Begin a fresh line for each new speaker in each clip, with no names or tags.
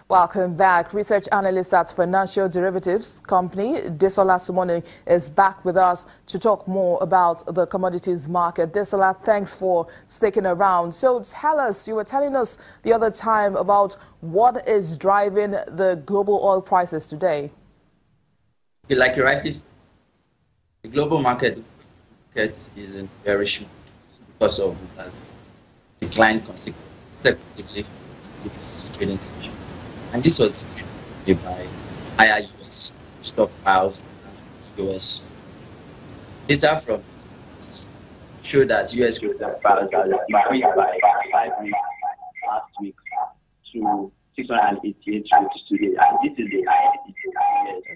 Welcome back. Research analyst at financial derivatives company, Desola Sumoni, is back with us to talk more about the commodities market. Desola, thanks for sticking around. So tell us, you were telling us the other time about what is driving the global oil prices today.
Like you rightly said, the global market is in very short because of it has declined consecutively for 6 trading sessions. And this was driven by higher U.S. stockpiles and U.S. Data from show that U.S. stockpiles have increased by 5 weeks last week to 688 weeks today. And this is the highest.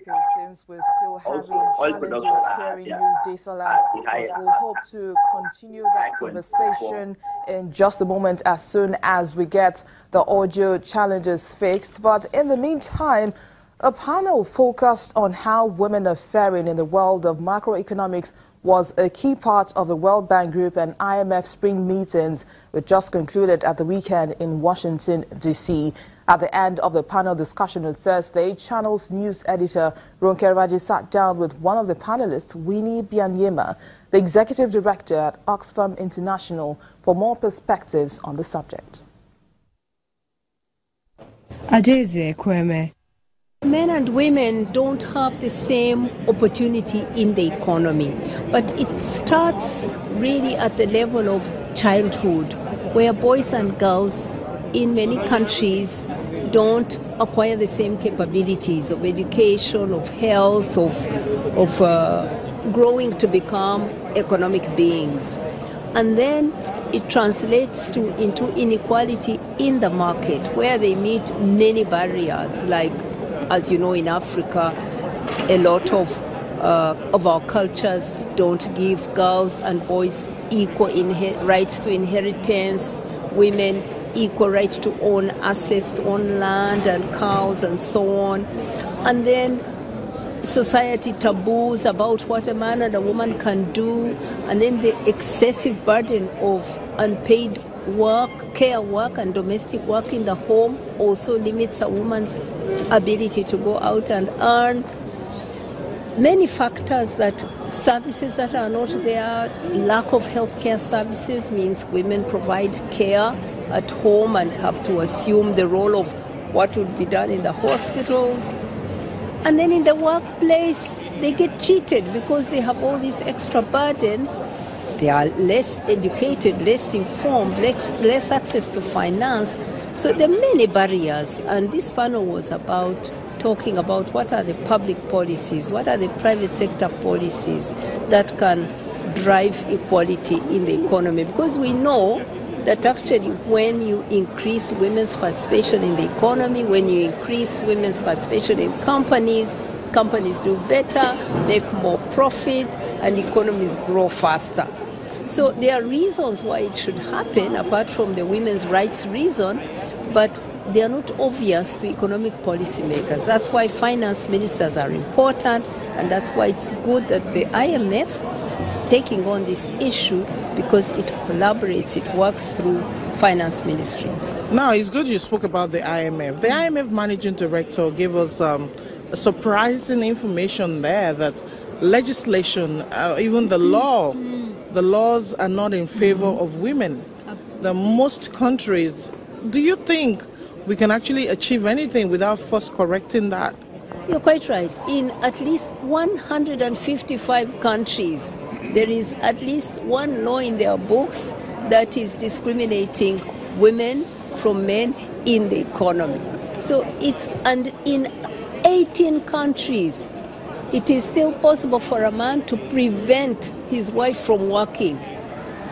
Okay, since we're still having challenges hearing you, Desola, we'll hope to continue that conversation in just a moment as soon as we get the audio challenges fixed. But in the meantime, a panel focused on how women are faring in the world of macroeconomics was a key part of the World Bank Group and IMF spring meetings, which just concluded at the weekend in Washington, D.C. At the end of the panel discussion on Thursday, Channel's news editor Ronke Raji sat down with one of the panelists, Winnie Bianyema, the executive director at Oxfam International, for more perspectives on the subject.
Adeze Kweme.
Men and women don't have the same opportunity in the economy, but it starts really at the level of childhood, where boys and girls in many countries don't acquire the same capabilities of education, of health, of growing to become economic beings. And then it translates into inequality in the market, where they meet many barriers, like, as you know, in Africa, a lot of our cultures don't give girls and boys equal rights to inheritance, women equal right to own assets, to own land and cows and so on. And then society taboos about what a man and a woman can do, and then the excessive burden of unpaid work, care work and domestic work in the home also limits a woman's ability to go out and earn. Many factors, that services that are not there, lack of healthcare services means women provide care at home and have to assume the role of what would be done in the hospitals. And then in the workplace, they get cheated because they have all these extra burdens. They are less educated, less informed, less access to finance. So there are many barriers. And this panel was about talking about what are the public policies, what are the private sector policies that can drive equality in the economy. Because we know that actually when you increase women's participation in the economy, when you increase women's participation in companies, companies do better, make more profit, and economies grow faster. So there are reasons why it should happen, apart from the women's rights reason, but they are not obvious to economic policymakers. That's why finance ministers are important, and that's why it's good that the IMF is taking on this issue, because it collaborates, it works through finance ministries.
Now, it's good you spoke about the IMF. The IMF managing director gave us surprising information there that legislation, even the laws are not in favor of women.
Absolutely.
The most countries, do you think we can actually achieve anything without first correcting that?
You're quite right. In at least 155 countries, there is at least one law in their books that is discriminating women from men in the economy. So and in 18 countries, it is still possible for a man to prevent his wife from working.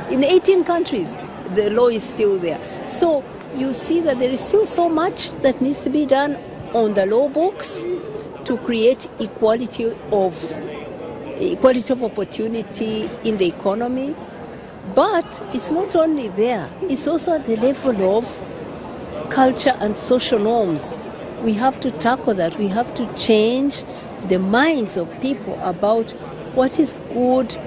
In 18 countries, the law is still there. So you see that there is still so much that needs to be done on the law books to create equality of opportunity in the economy. But it's not only there, it's also at the level of culture and social norms. We have to tackle that. We have to change the minds of people about what is good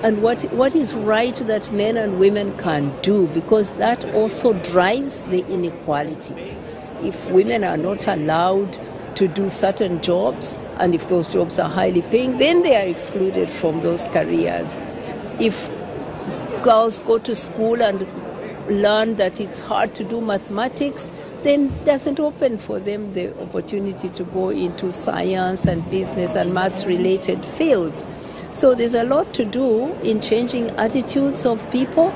and what is right that men and women can do, because that also drives the inequality. if women are not allowed to do certain jobs, and if those jobs are highly paying, then they are excluded from those careers. If girls go to school and learn that it's hard to do mathematics, then it doesn't open for them the opportunity to go into science and business and maths-related fields. So there's a lot to do in changing attitudes of people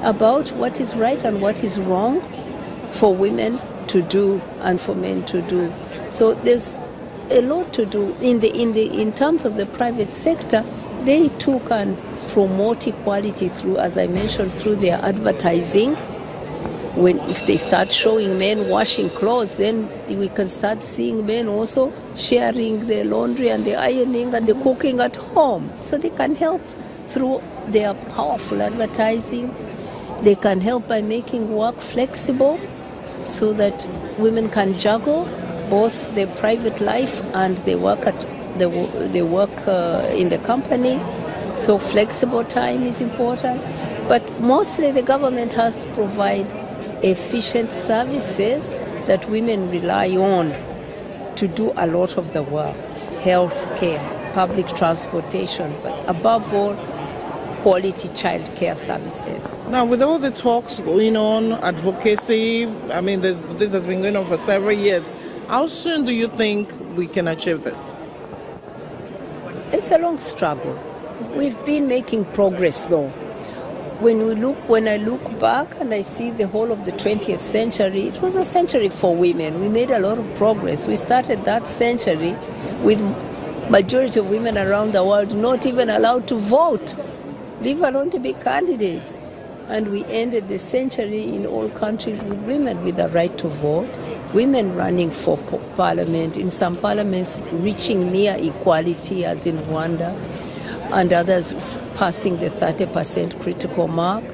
about what is right and what is wrong for women to do and for men to do. So there's a lot to do. In terms of the private sector, they too can promote equality through, as I mentioned, through their advertising. If they start showing men washing clothes, then we can start seeing men also sharing the laundry and the ironing and the cooking at home. So they can help through their powerful advertising. They can help by making work flexible so that women can juggle both their private life and they work in the company. So flexible time is important. But mostly the government has to provide efficient services that women rely on to do a lot of the work. Health care, public transportation, but above all, quality child care services.
Now, with all the talks going on, advocacy, I mean, this has been going on for several years. How soon do you think we can achieve this?
It's a long struggle. We've been making progress, though. When I look back and I see the whole of the 20th century, it was a century for women. We made a lot of progress. We started that century with majority of women around the world not even allowed to vote, leave alone to be candidates. And we ended the century in all countries with women with the right to vote, women running for parliament, in some parliaments reaching near equality, as in Rwanda, and others passing the 30% critical mark.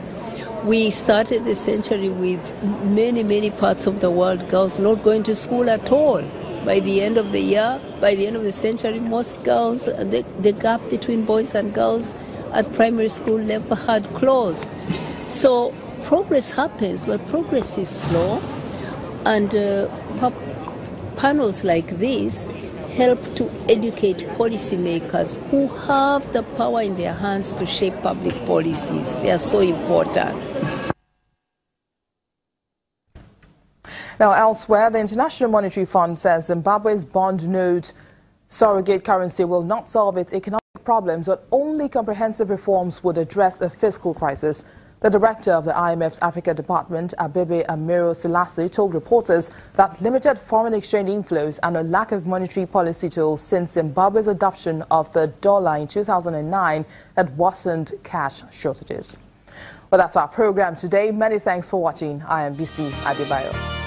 We started the century with many parts of the world, girls not going to school at all. By the end of the year, by the end of the century, most girls, the gap between boys and girls at primary school level had closed. So progress happens, but progress is slow, and panels like this help to educate policymakers who have the power in their hands to shape public policies. They are so important.
Now, elsewhere, the International Monetary Fund says Zimbabwe's bond note surrogate currency will not solve its economic problems, but only comprehensive reforms would address the fiscal crisis. The director of the IMF's Africa Department, WB-IMF Selassie, told reporters that limited foreign exchange inflows and a lack of monetary policy tools since Zimbabwe's adoption of the dollar in 2009 had worsened cash shortages. Well, that's our program today. Many thanks for watching. I am BC Adebayo.